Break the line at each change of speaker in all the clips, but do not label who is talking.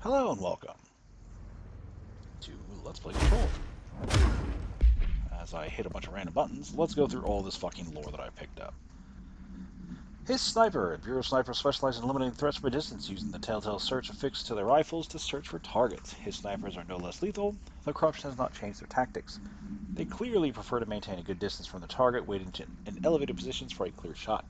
Hello and welcome to Let's Play Control. As I hit a bunch of random buttons, let's go through all this fucking lore that I picked up. His sniper. Bureau snipers specialize in eliminating threats from a distance using the telltale search affixed to their rifles to search for targets. His snipers are no less lethal, though corruption has not changed their tactics. They clearly prefer to maintain a good distance from the target, waiting in elevated positions for a clear shot.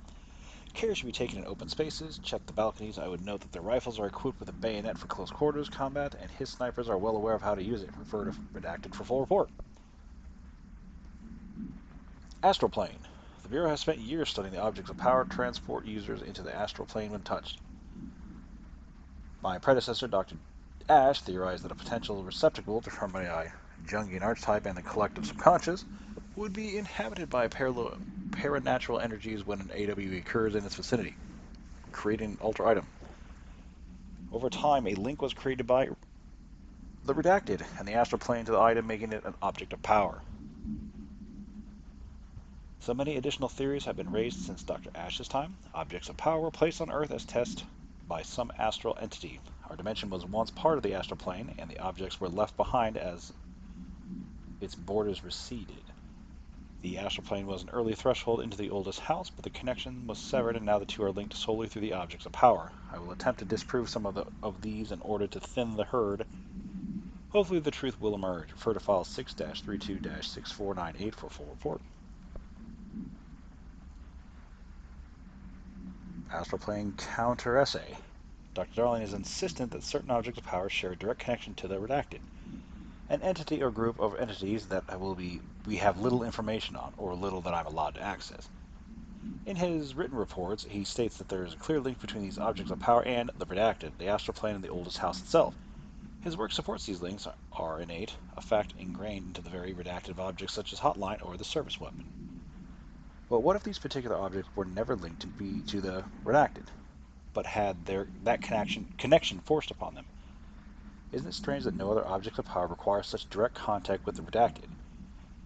Care should be taken in open spaces. Check the balconies. I would note that their rifles are equipped with a bayonet for close quarters combat, and his snipers are well aware of how to use it. Refer to redacted for full report. Astral plane. The Bureau has spent years studying the objects of power transport users into the astral plane when touched. My predecessor, Dr. Ash, theorized that a potential receptacle determining a Jungian archetype and the collective subconscious would be inhabited by paranatural energies when an AWE occurs in its vicinity, creating an alter item. Over time, a link was created by the redacted and the astral plane to the item, making it an object of power. So many additional theories have been raised since Dr. Ash's time. Objects of power were placed on Earth as tests by some astral entity. Our dimension was once part of the astral plane, and the objects were left behind as its borders receded. The astral plane was an early threshold into the oldest house, but the connection was severed, and now the two are linked solely through the objects of power. I will attempt to disprove some of these in order to thin the herd. Hopefully the truth will emerge. Refer to file 6-32-6498 for full report. Astral plane counter essay. Dr. Darling is insistent that certain objects of power share a direct connection to the redacted, an entity or group of entities that we have little information on, or little that I'm allowed to access. In his written reports, he states that there is a clear link between these objects of power and the redacted, the astral plane, and the oldest house itself. His work supports these links are innate, a fact ingrained into the very redacted objects such as Hotline or the service weapon. But what if these particular objects were never linked to the redacted, but had that connection forced upon them? Isn't it strange that no other objects of power require such direct contact with the redacted?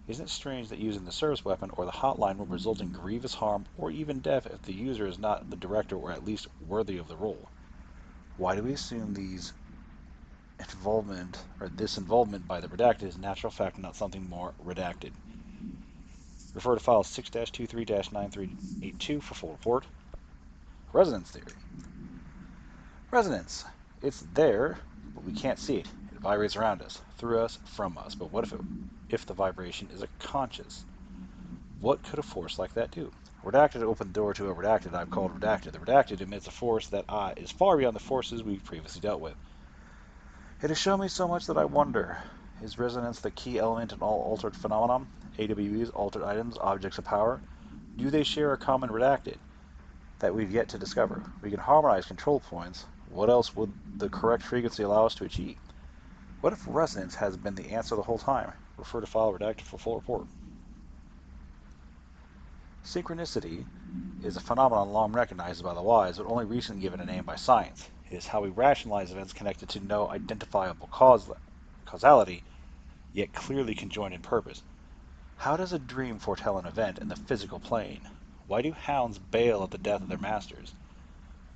Isn't it strange that using the service weapon or the hotline will result in grievous harm or even death if the user is not the director or at least worthy of the role? Why do we assume this involvement by the redacted is natural fact and not something more redacted? Refer to file 6-23-9382 for full report. Resonance theory. Resonance. It's there, but we can't see it. It vibrates around us, through us, from us. But what if the vibration is a conscious? What could a force like that do? Redacted opened the door to a redacted I've called redacted. The redacted emits a force that is far beyond the forces we've previously dealt with. It has shown me so much that I wonder, is resonance the key element in all altered phenomenon? AWEs, altered items, objects of power? Do they share a common redacted that we've yet to discover? We can harmonize control points. What else would the correct frequency allow us to achieve? What if resonance has been the answer the whole time? Refer to file redacted for full report. Synchronicity is a phenomenon long recognized by the wise, but only recently given a name by science. It is how we rationalize events connected to no identifiable causality, yet clearly conjoined in purpose. How does a dream foretell an event in the physical plane? Why do hounds bail at the death of their masters,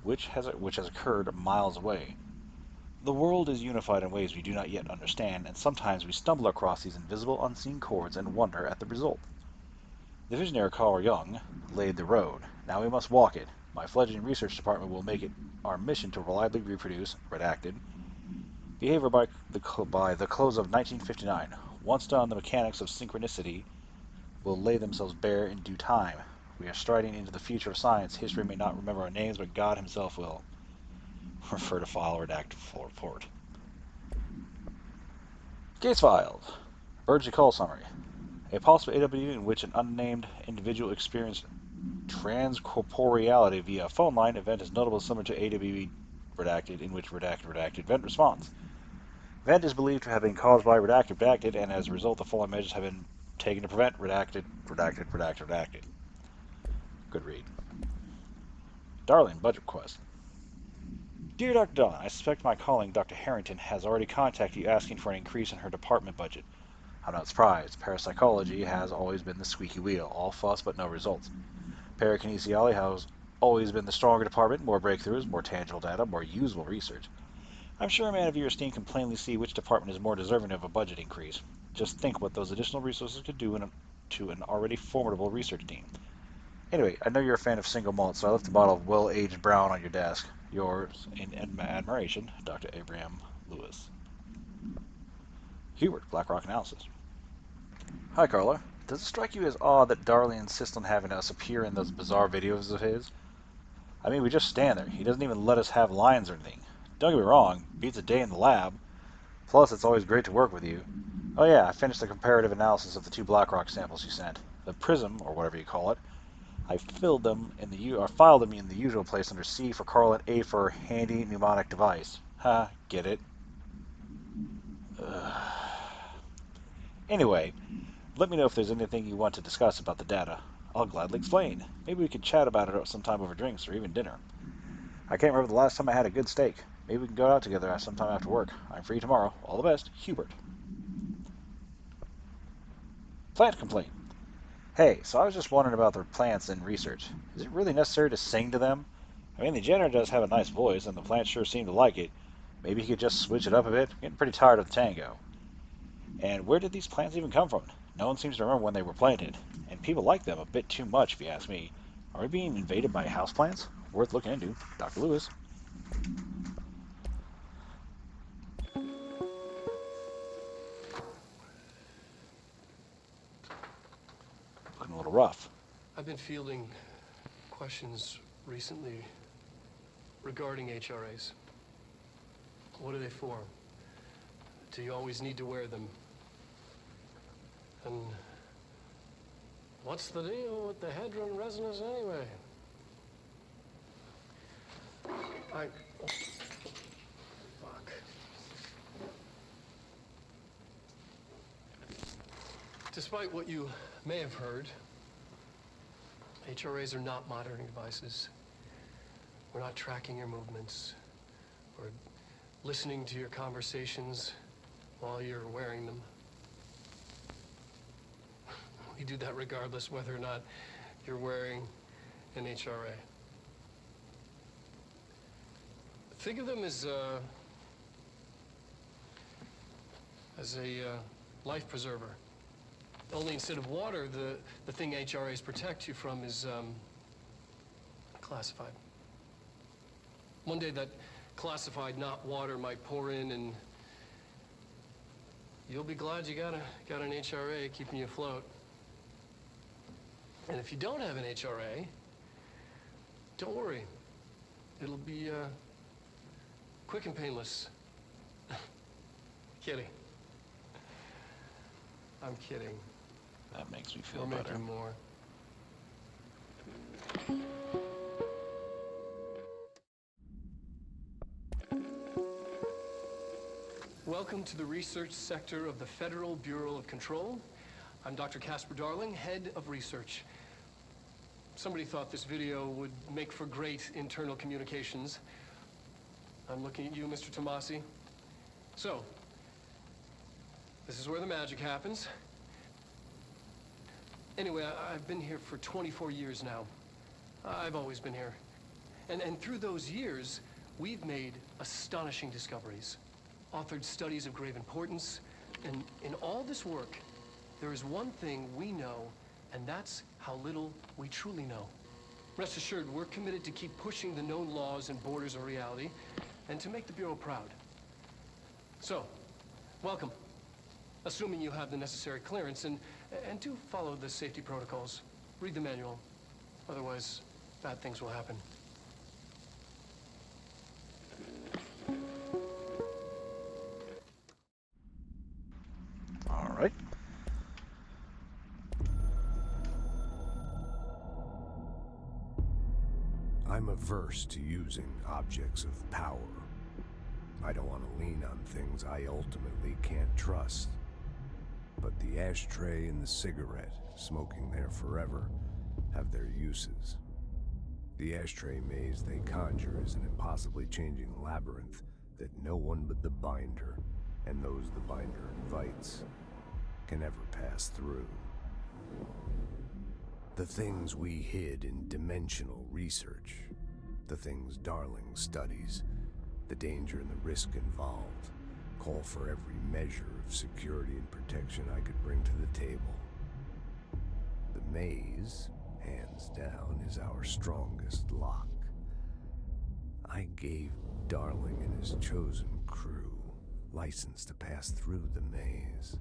which has occurred miles away? The world is unified in ways we do not yet understand, and sometimes we stumble across these invisible, unseen chords and wonder at the result. The visionary Carl Jung laid the road. Now we must walk it. My fledgling research department will make it our mission to reliably reproduce, redacted, behavior by the close of 1959. Once done, the mechanics of synchronicity will lay themselves bare in due time. We are striding into the future of science. History may not remember our names, but God himself will. Refer to file redacted full report. Gates files. Emergency call summary. A possible AW in which an unnamed individual experienced transcorporeality via a phone line event is notable, similar to AWE redacted, in which redacted event response. Event is believed to have been caused by redacted, and as a result, the following measures have been taken to prevent redacted. Good read. Darling, budget request. Dear Dr. Darling, I suspect my colleague, Dr. Harrington, has already contacted you asking for an increase in her department budget. I'm not surprised. Parapsychology has always been the squeaky wheel, all fuss but no results. Parakinesiology has always been the stronger department, more breakthroughs, more tangible data, more usable research. I'm sure a man of your esteem can plainly see which department is more deserving of a budget increase. Just think what those additional resources could do to an already formidable research team. Anyway, I know you're a fan of single malt, so I left a bottle of well-aged brown on your desk. Yours, in admiration, Dr. Abraham Lewis. Hubert, BlackRock Analysis. Hi, Carla. Does it strike you as odd that Darley insists on having us appear in those bizarre videos of his? I mean, we just stand there. He doesn't even let us have lines or anything. Don't get me wrong, beats a day in the lab. Plus, it's always great to work with you. Oh yeah, I finished the comparative analysis of the 2 BlackRock samples you sent. The prism, or whatever you call it. I filed them in the usual place under C for Carl and A for handy mnemonic device. Ha, get it? Anyway, let me know if there's anything you want to discuss about the data. I'll gladly explain. Maybe we could chat about it sometime over drinks or even dinner. I can't remember the last time I had a good steak. Maybe we can go out together sometime after work. I'm free tomorrow. All the best, Hubert. Plant complaint. Hey, so I was just wondering about the plants in research. Is it really necessary to sing to them? I mean, the janitor does have a nice voice, and the plants sure seem to like it. Maybe he could just switch it up a bit. I'm getting pretty tired of the tango. And where did these plants even come from? No one seems to remember when they were planted. And people like them a bit too much, if you ask me. Are we being invaded by houseplants? Worth looking into. Dr. Lewis. Looking a little rough.
I've been fielding questions recently regarding HRAs. What are they for? Do you always need to wear them? And what's the deal with the Hedron resonance anyway? Fuck. Despite what you may have heard, HRAs are not monitoring devices. We're not tracking your movements or listening to your conversations while you're wearing them. We do that regardless whether or not you're wearing an HRA. Think of them as a life preserver. Only instead of water, the thing HRAs protect you from is classified. One day that classified, not water, might pour in, and you'll be glad you got an HRA keeping you afloat. And if you don't have an HRA, don't worry. It'll be quick and painless. Kidding. I'm kidding.
That makes me feel
We're
better.
making more. Welcome to the research sector of the Federal Bureau of Control. I'm Dr. Casper Darling, head of research. Somebody thought this video would make for great internal communications. I'm looking at you, Mr. Tomasi. So, this is where the magic happens. Anyway, I've been here for 24 years now. I've always been here. And through those years, we've made astonishing discoveries, authored studies of grave importance, and in all this work, there is one thing we know, and that's how little we truly know. Rest assured, we're committed to keep pushing the known laws and borders of reality, and to make the Bureau proud. So, welcome. Assuming you have the necessary clearance, and do follow the safety protocols. Read the manual. Otherwise, bad things will happen.
All right.
I'm averse to using objects of power. I don't want to lean on things I ultimately can't trust. But the ashtray and the cigarette, smoking there forever, have their uses. The ashtray maze they conjure is an impossibly changing labyrinth that no one but the binder, and those the binder invites, can ever pass through. The things we hid in dimensional research, the things Darling studies, the danger and the risk involved call for every measure of security and protection I could bring to the table. The maze, hands down, is our strongest lock. I gave Darling and his chosen crew license to pass through the maze.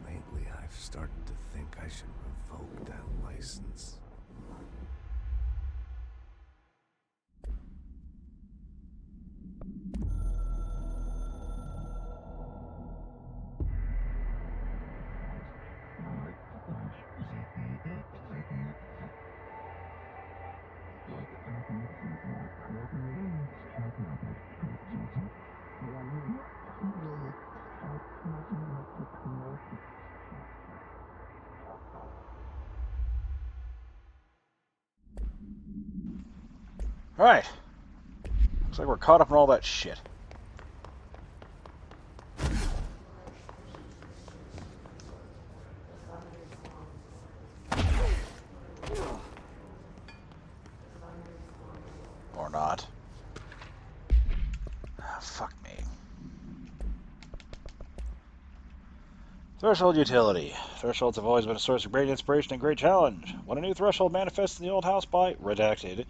Lately, I've started to think I should revoke that license.
Alright. Looks like we're caught up in all that shit. Or not. Ah, fuck me. Threshold utility. Thresholds have always been a source of great inspiration and great challenge. When a new threshold manifests in the old house by redacted,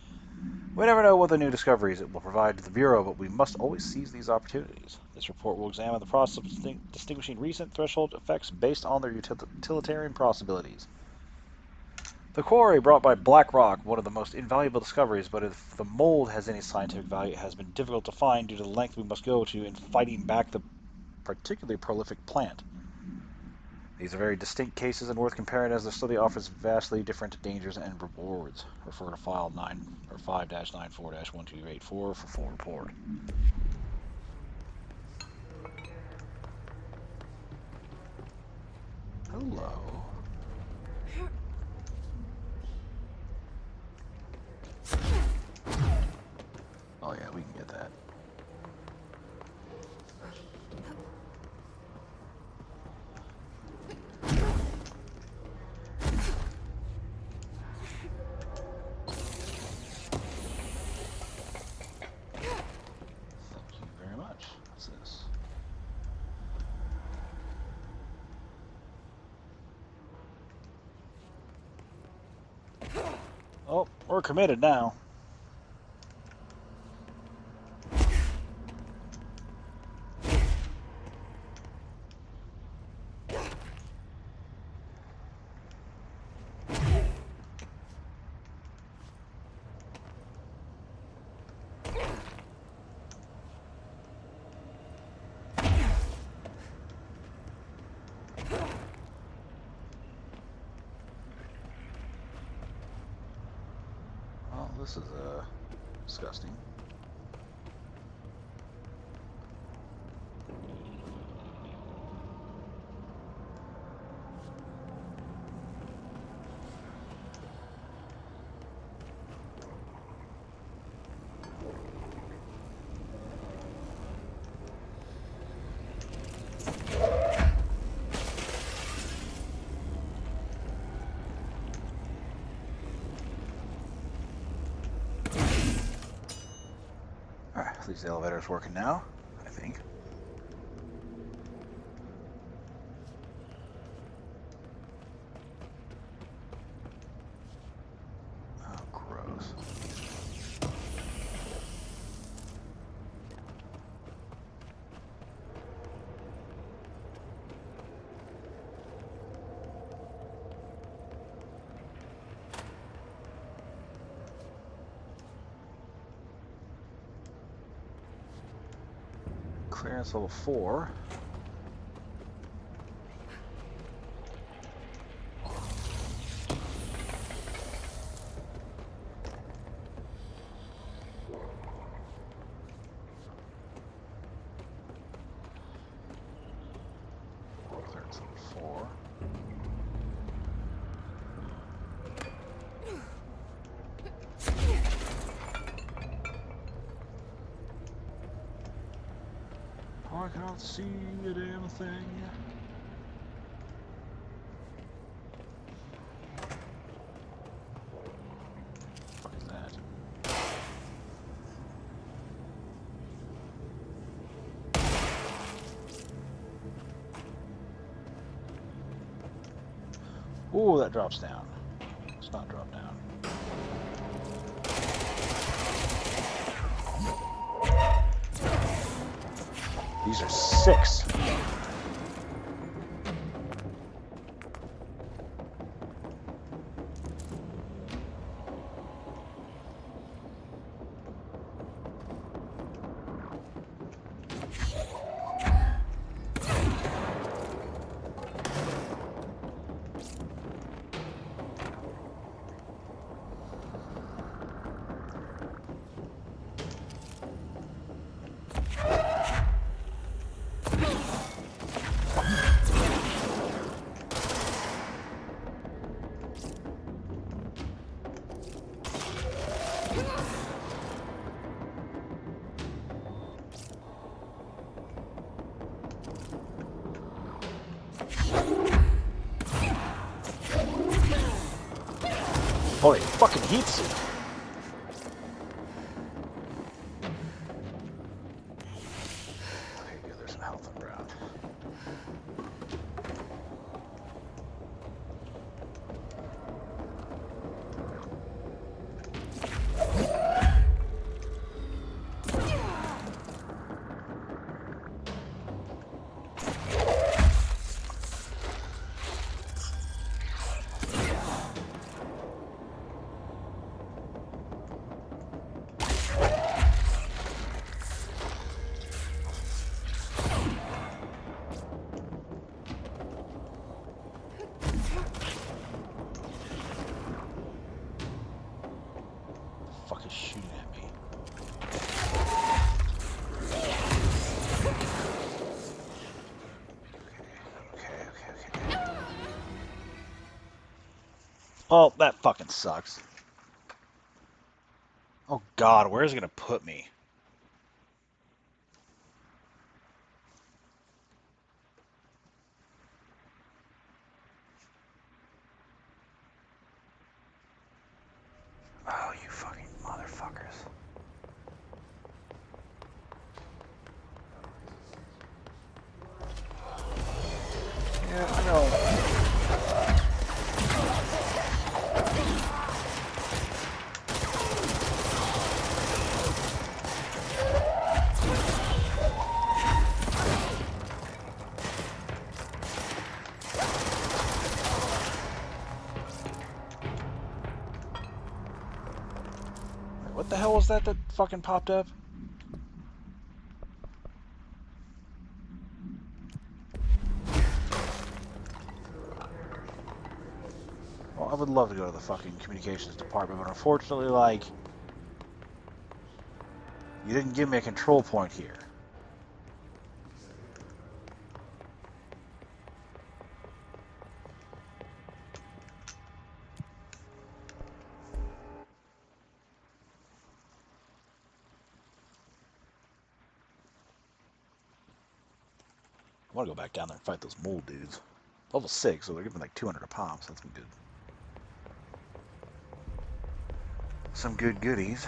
we never know what the new discoveries it will provide to the Bureau, but we must always seize these opportunities. This report will examine the process of distinguishing recent threshold effects based on their utilitarian possibilities. The quarry brought by Black Rock, one of the most invaluable discoveries, but if the mold has any scientific value, it has been difficult to find due to the length we must go to in fighting back the particularly prolific plant. These are very distinct cases and worth comparing as the study offers vastly different dangers and rewards. Refer to file 9 or 5-94-1284 for full report. Hello. Oh yeah, we can get that. Oh, we're committed now. Well, this is disgusting. Alright, at least the elevator's working now, I think. Oh, gross. Clearance level 4. Clearance level 4. I cannot see a damn thing. What is that? Ooh, that drops down. It's not drop down. These are 6. Holy fucking heat suit. Okay, good, there's some health on ground. Fuck is shooting at me? Okay. Oh, that fucking sucks. Oh god, where is it gonna put me? Oh, you fucking motherfuckers. Yeah, I know. What the hell was that fucking popped up? Well, I would love to go to the fucking communications department, but unfortunately, like, you didn't give me a control point here. I want to go back down there and fight those mole dudes. Level 6, so they're giving like 200 a pop, so that's some good. Some good goodies.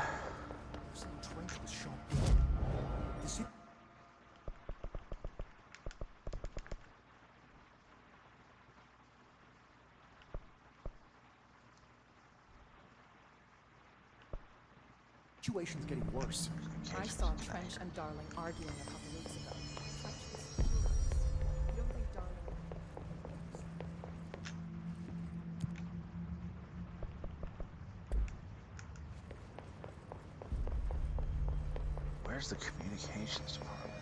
Situation's getting worse.
I saw Trench and Darling arguing a couple weeks ago. Trench was furious. You don't think Darling...
Where's the communications department?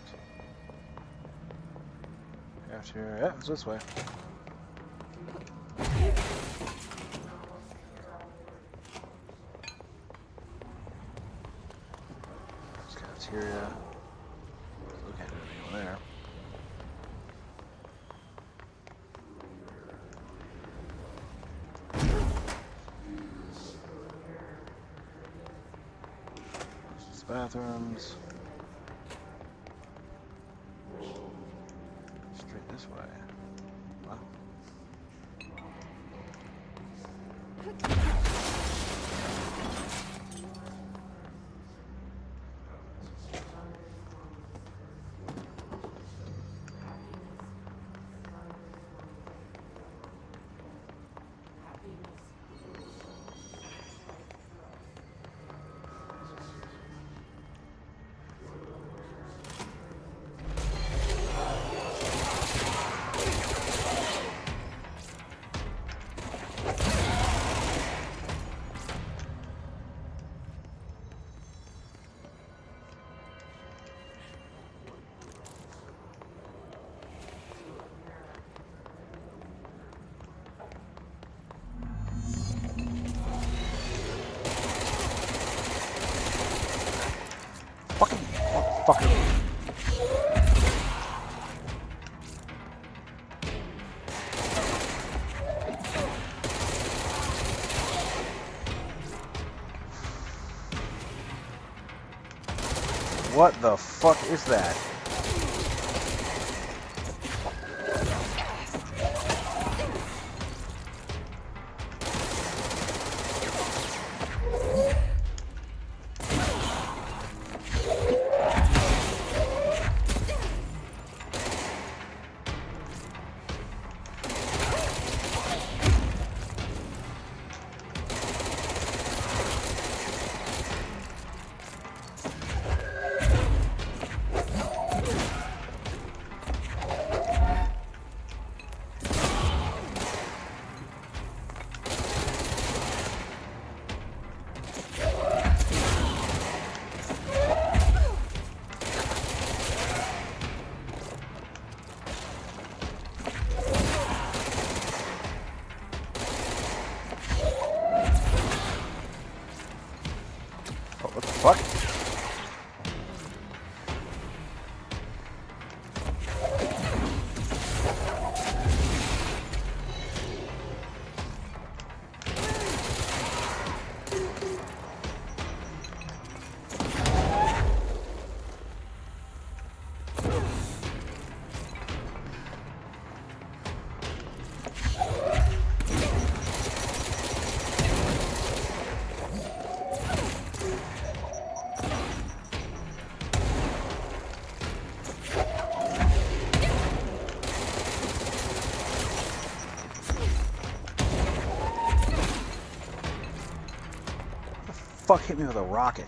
After, yeah, it's this way. Cafeteria. Look at anyone there. These bathrooms. Straight this way. Wow. Motherfucker. What the fuck is that? Oh, what the fuck? Fuck hit me with a rocket.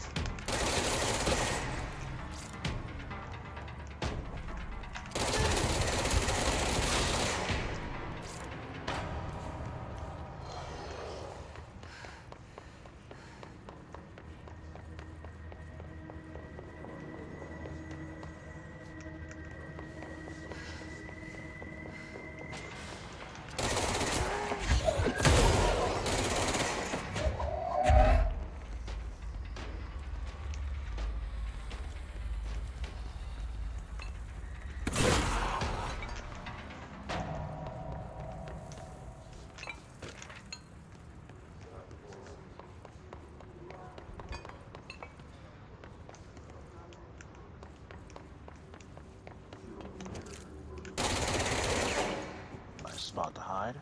Nice spot to hide.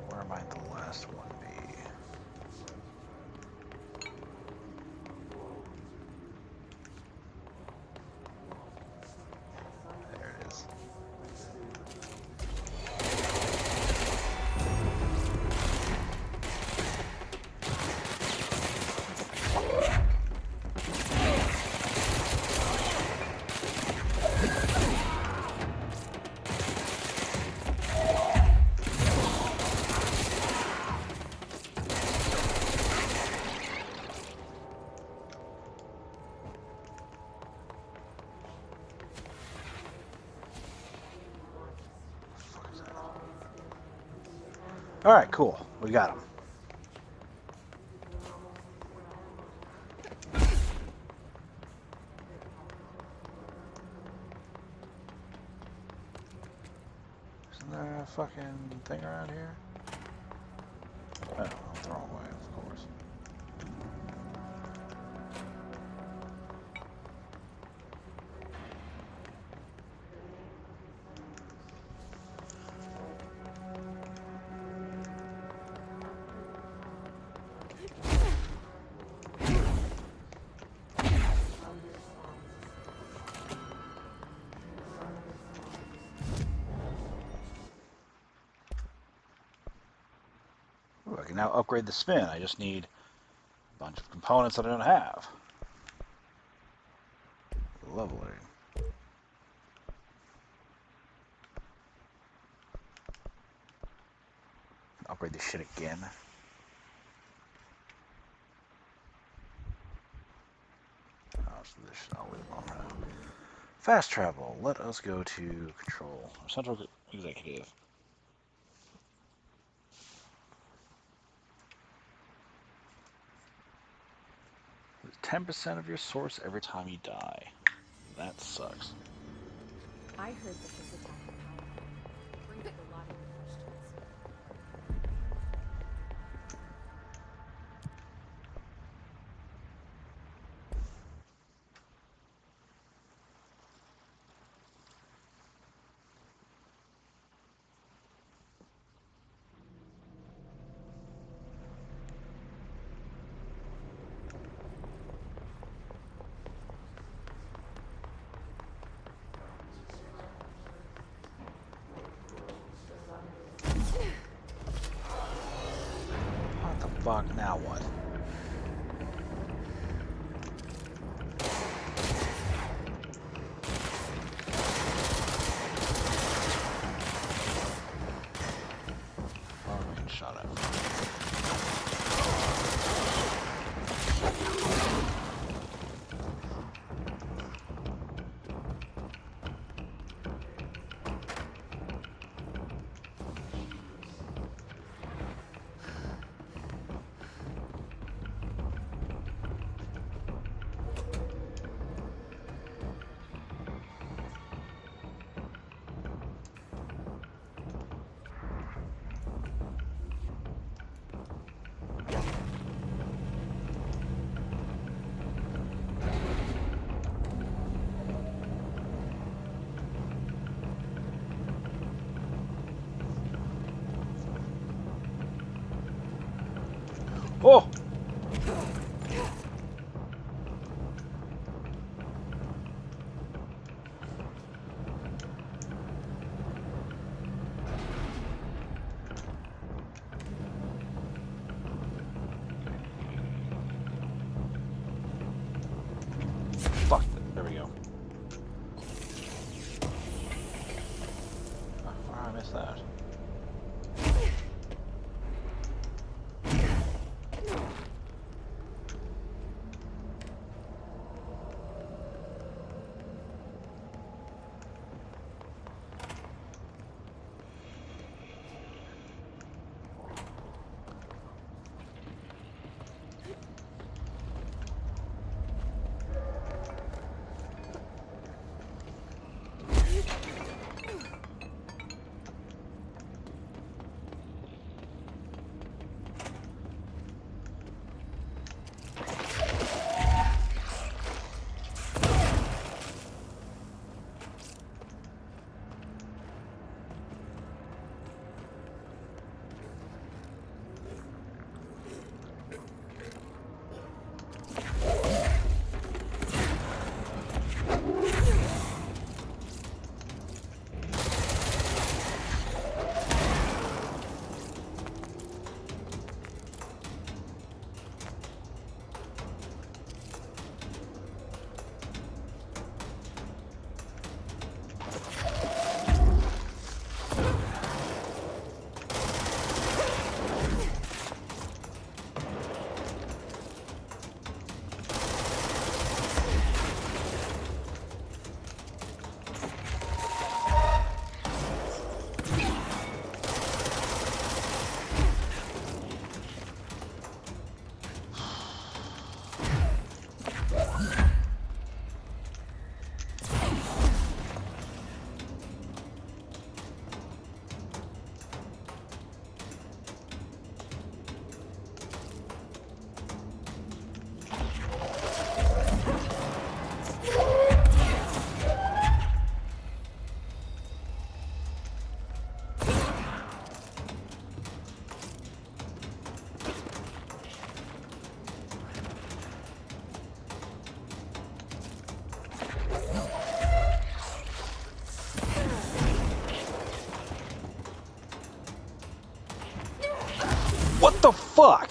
Where might the last one be? There it is. All right, cool. We got him. Isn't there a fucking thing around here? Oh, I'm the wrong way, of course. Ooh, I can now upgrade the spin. I just need a bunch of components that I don't have. Lovely. Upgrade this shit again. Oh, so this, I'll leave it on for now. Fast travel. Let us go to control. Central executive. lose 10% of your source every time you die. That sucks.
I heard that this attack on power brings up a lot of new questions.
What the fuck? Now what? Oh, I'm getting shot at. Oh! Fuck. There we go. Oh, why did I miss that? What the fuck?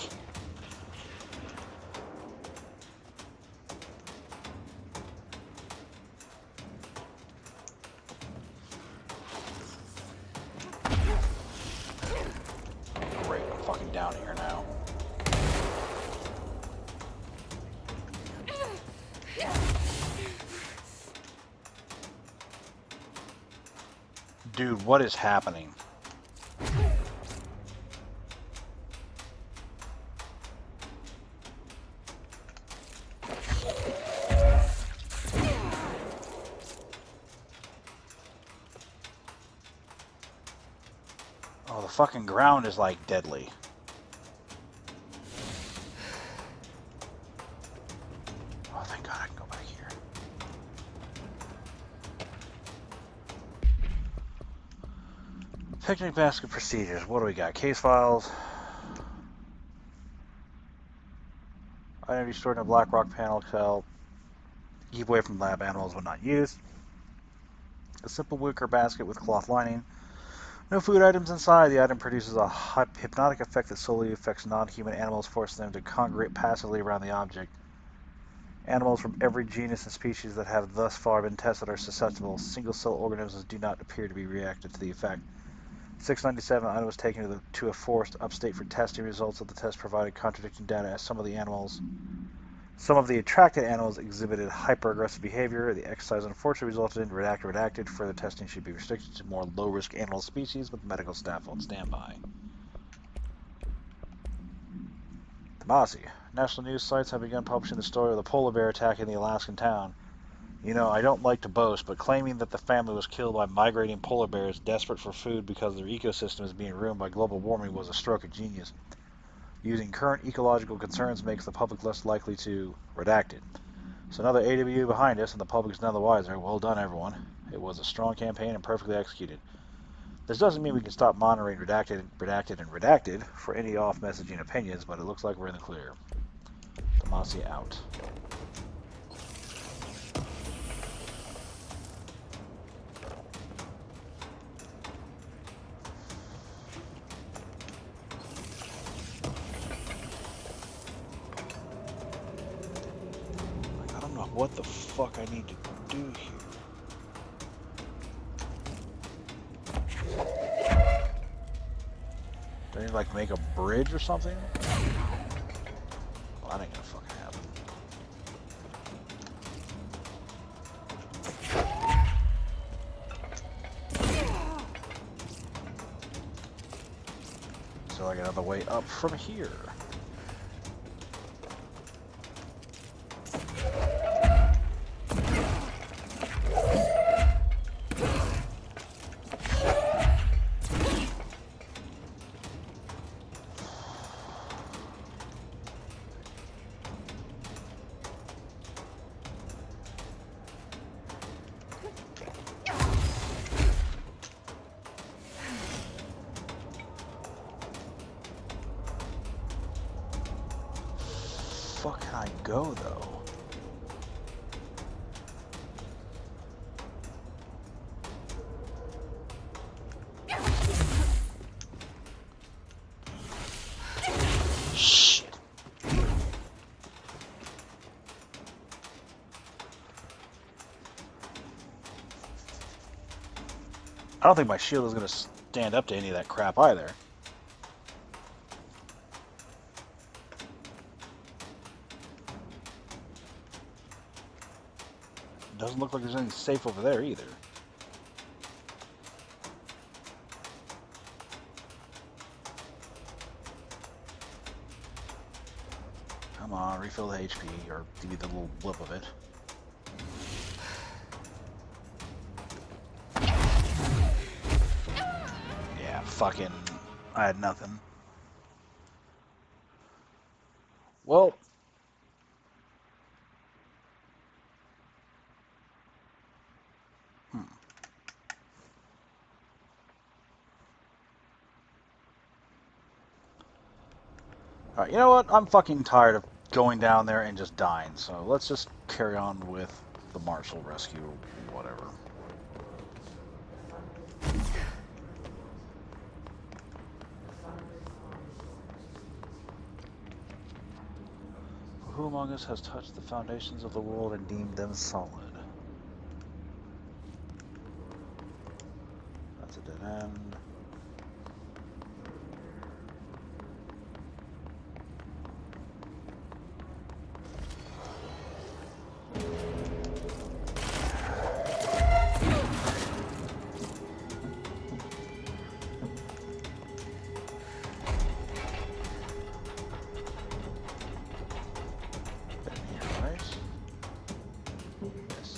Great, I'm fucking down here now. Dude, what is happening? fucking ground is like deadly. Oh, thank God I can go back here. Picnic basket procedures. What do we got? Case files. Item stored in a black rock panel cell. Keep away from lab animals when not used. A simple wicker basket with cloth lining. No food items inside. The item produces a hypnotic effect that solely affects non-human animals, forcing them to congregate passively around the object. Animals from every genus and species that have thus far been tested are susceptible. Single-cell organisms do not appear to be reactive to the effect. 697 item was taken to a forest upstate for testing. Results of the test provided contradicting data as some of the attracted animals exhibited hyper-aggressive behavior. The exercise unfortunately resulted in redacted. Further testing should be restricted to more low-risk animal species with medical staff on standby. Tamasi. National news sites have begun publishing the story of the polar bear attacking the Alaskan town. You know, I don't like to boast, but claiming that the family was killed by migrating polar bears desperate for food because their ecosystem is being ruined by global warming was a stroke of genius. Using current ecological concerns makes the public less likely to redact it. So another AWU behind us, and the public's none the wiser. Well done, everyone. It was a strong campaign and perfectly executed. This doesn't mean we can stop monitoring redacted for any off-messaging opinions, but it looks like we're in the clear. Demacia out. I don't know what the fuck I need to do here. Do I need to, like, make a bridge or something? Well, that ain't gonna fucking happen. So I got another way up from here. Fuck can I go though? Shit. I don't think my shield is gonna stand up to any of that crap either. Doesn't look like there's anything safe over there either. Come on, refill the HP, or give me the little blip of it. Yeah, fucking... I had nothing. Well... Alright, you know what? I'm fucking tired of going down there and just dying, so let's just carry on with the Marshall rescue, whatever. Who among us has touched the foundations of the world and deemed them solid? That's a dead end. Yes.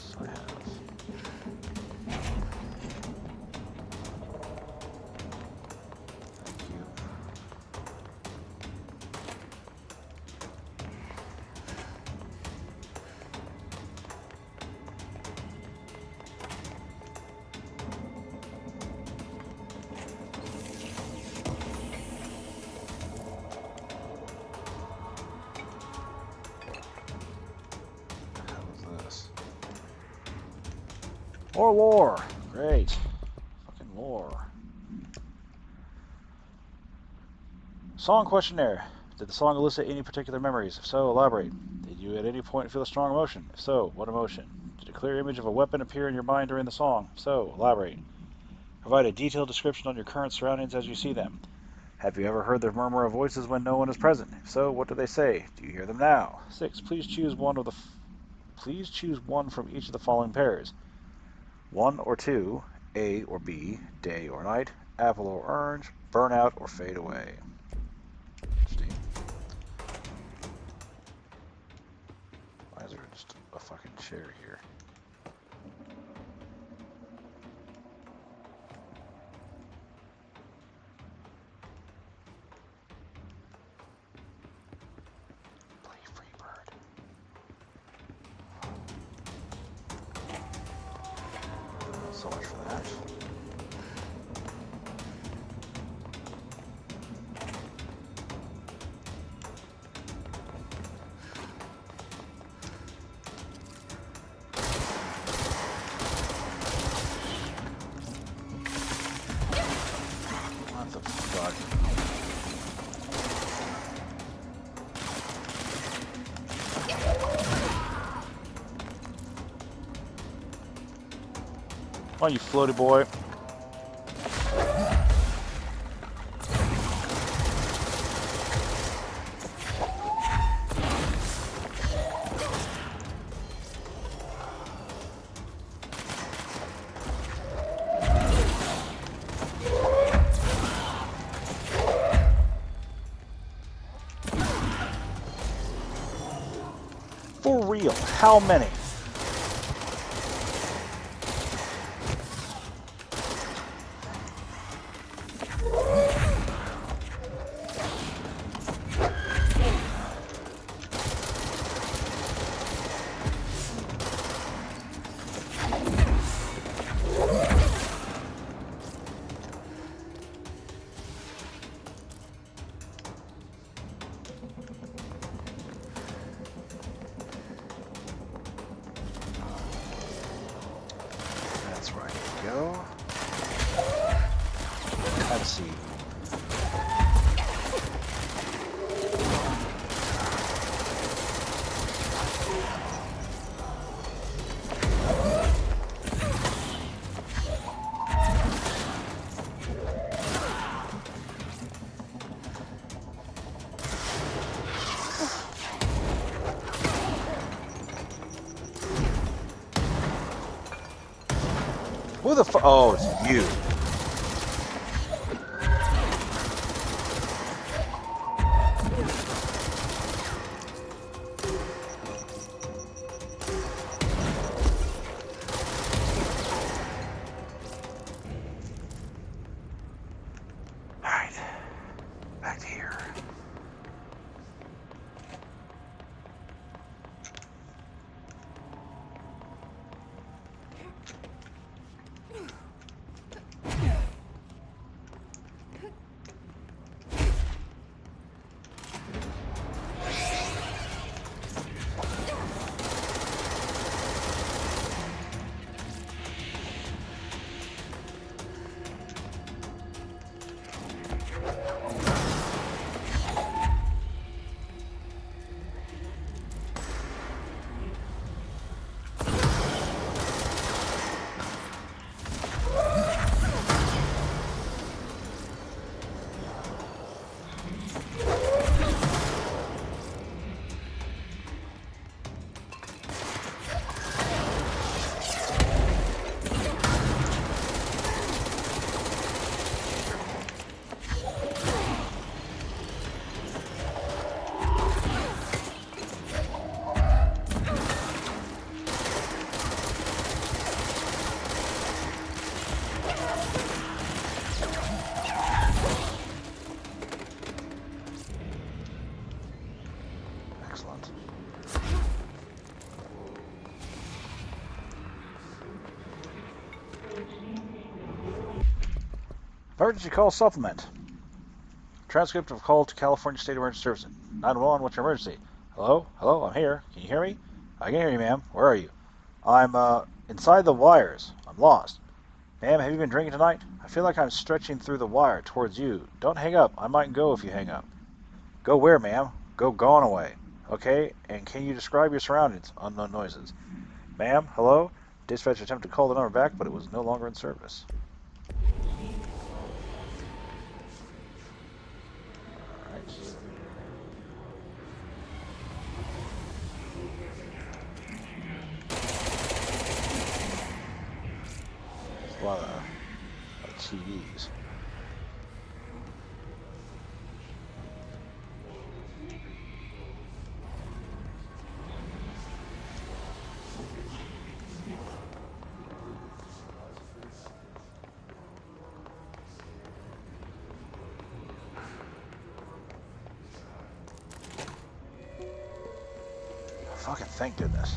More lore. Great. Fucking lore. Song questionnaire. Did the song elicit any particular memories? If so, elaborate. Did you at any point feel a strong emotion? If so, what emotion? Did a clear image of a weapon appear in your mind during the song? If so, elaborate. Provide a detailed description on your current surroundings as you see them. Have you ever heard the murmur of voices when no one is present? If so, what do they say? Do you hear them now? 6. Please choose one from each of the following pairs. 1 or 2, A or B, day or night, apple or orange, burnout or fade away. Interesting. Why is there just a fucking chair here? Play Freebird. So much for that. What the fuck? Come on, you floaty boy. For real, how many? That's where I need to go. Have a seat. Who the fuck? Oh, it's you. Alright. Back to here. Excellent. Emergency call supplement. Transcript of call to California State Emergency Services. 911, what's your emergency? Hello? Hello, I'm here. Can you hear me? I can hear you, ma'am. Where are you? I'm, inside the wires. I'm lost. Ma'am, have you been drinking tonight? I feel like I'm stretching through the wire towards you. Don't hang up. I might go if you hang up. Go where, ma'am? Go gone away. Okay, and can you describe your surroundings? Unknown noises. Ma'am, hello? Dispatch attempted to call the number back, but it was no longer in service. Alright. There's a lot of TVs. Fucking thank goodness.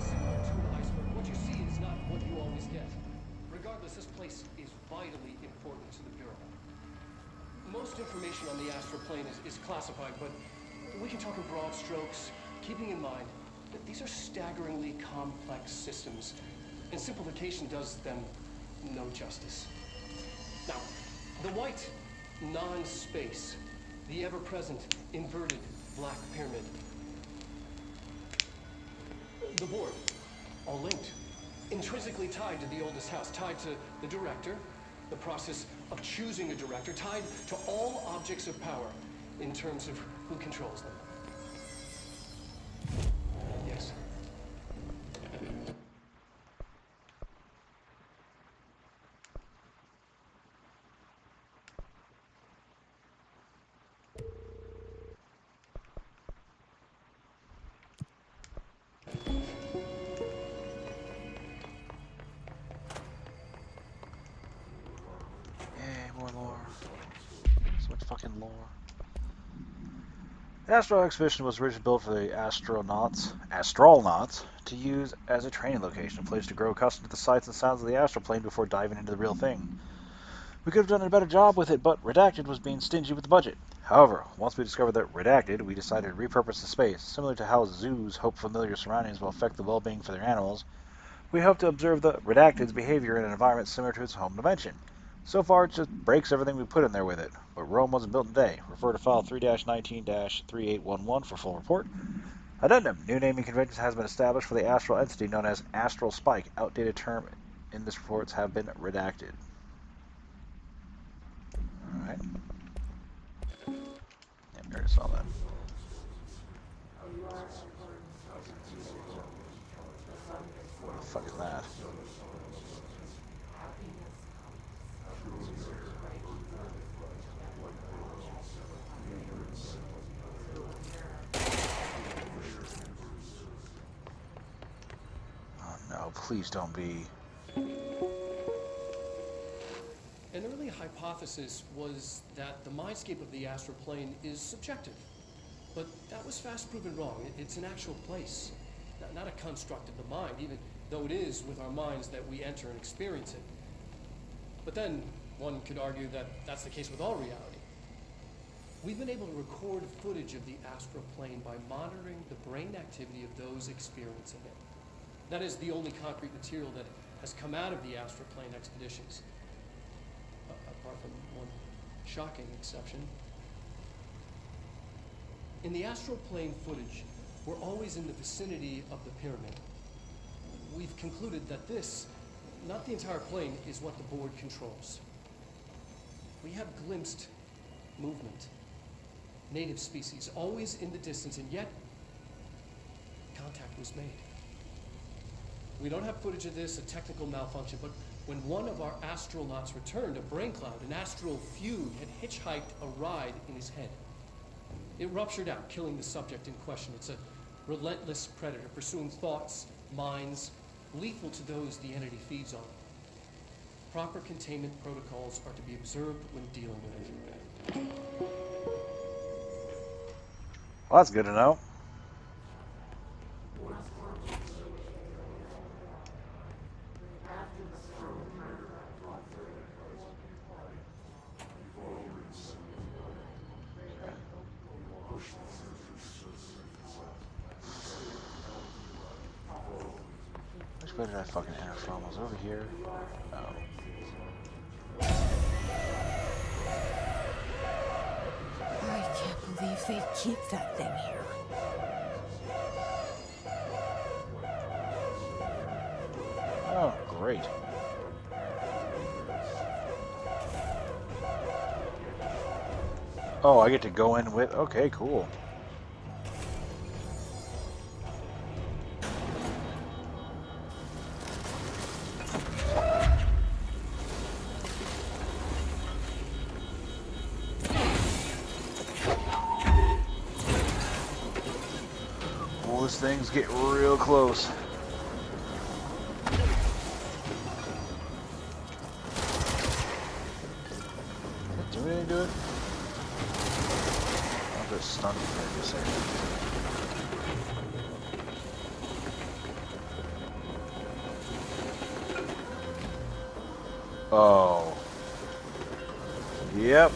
Similar to an iceberg, what you see is not what you always get. Regardless, this place is vitally important to the Bureau. Most information on the astral plane is classified, but we can talk in broad strokes, keeping in mind that these are staggeringly complex systems, and simplification does them no justice. Now, the white non-space, the ever-present inverted black pyramid, the board, all linked, intrinsically tied to the oldest house, tied to the director, the process of choosing a director, tied to all objects of power in terms of who controls them. Yes.
Yay, more lore. So much fucking lore. The Astral Expedition was originally built for the astronauts, to use as a training location, a place to grow accustomed to the sights and sounds of the astral plane before diving into the real thing. We could have done a better job with it, but Redacted was being stingy with the budget. However, once we discovered that Redacted, we decided to repurpose the space. Similar to how zoos hope familiar surroundings will affect the well-being for their animals, we hope to observe the Redacted's behavior in an environment similar to its home dimension. So far, it just breaks everything we put in there with it. But Rome wasn't built in a day. Refer to file 3-19-3811 for full report. Addendum. New naming convention has been established for the astral entity known as Astral Spike. Outdated term in this reports have been redacted. Alright. Yeah, we already saw that. What the fuck is that? Oh no, please don't be.
An early hypothesis was that the mindscape of the astral plane is subjective. But that was fast proven wrong. It's an actual place, not a construct of the mind, even though it is with our minds that we enter and experience it. But then, one could argue that that's the case with all reality. We've been able to record footage of the astral plane by monitoring the brain activity of those experiencing it. That is the only concrete material that has come out of the astral plane expeditions. Apart from one shocking exception. In the astral plane footage, we're always in the vicinity of the pyramid. We've concluded that this, not the entire plane, is what the board controls. We have glimpsed movement, native species, always in the distance, and yet contact was made. We don't have footage of this, a technical malfunction, but when one of our astronauts returned, a brain cloud, an astral feud, had hitchhiked a ride in his head. It ruptured out, killing the subject in question. It's a relentless predator, pursuing thoughts, minds, lethal to those the entity feeds on. Proper containment protocols are to be observed when dealing with it.
Well, that's good to know. Where did I fucking enter from? I was over here. Oh.
I can't believe they keep that thing here.
Oh, great. Oh, I get to go in with... Okay, cool. Well, this thing's getting real close. Do anything to it? I'll just stun you for a second. Oh. Yep.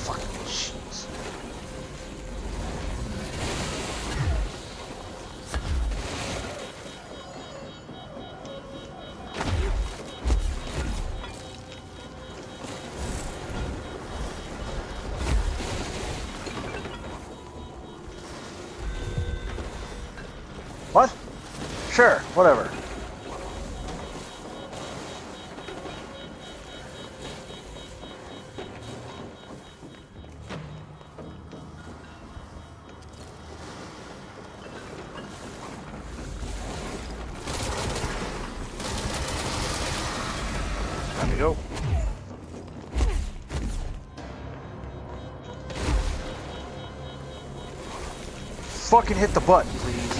Fucking jeez. What? Sure, whatever. Time to go. Fucking hit the button, please.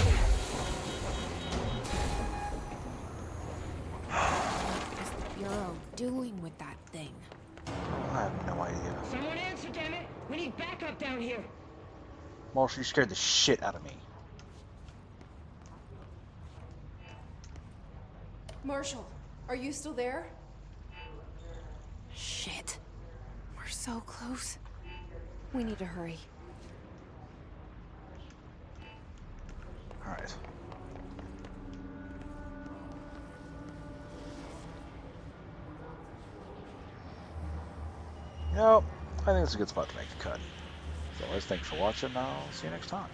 What is the Bureau doing with that thing?
I have no idea.
Someone answer, damn it! We need backup down here.
Marshall, you scared the shit out of me.
Marshall, are you still there? Shit. We're so close. We need to hurry.
Alright. You know, I think it's a good spot to make the cut. So, guys, thanks for watching, and I'll see you next time.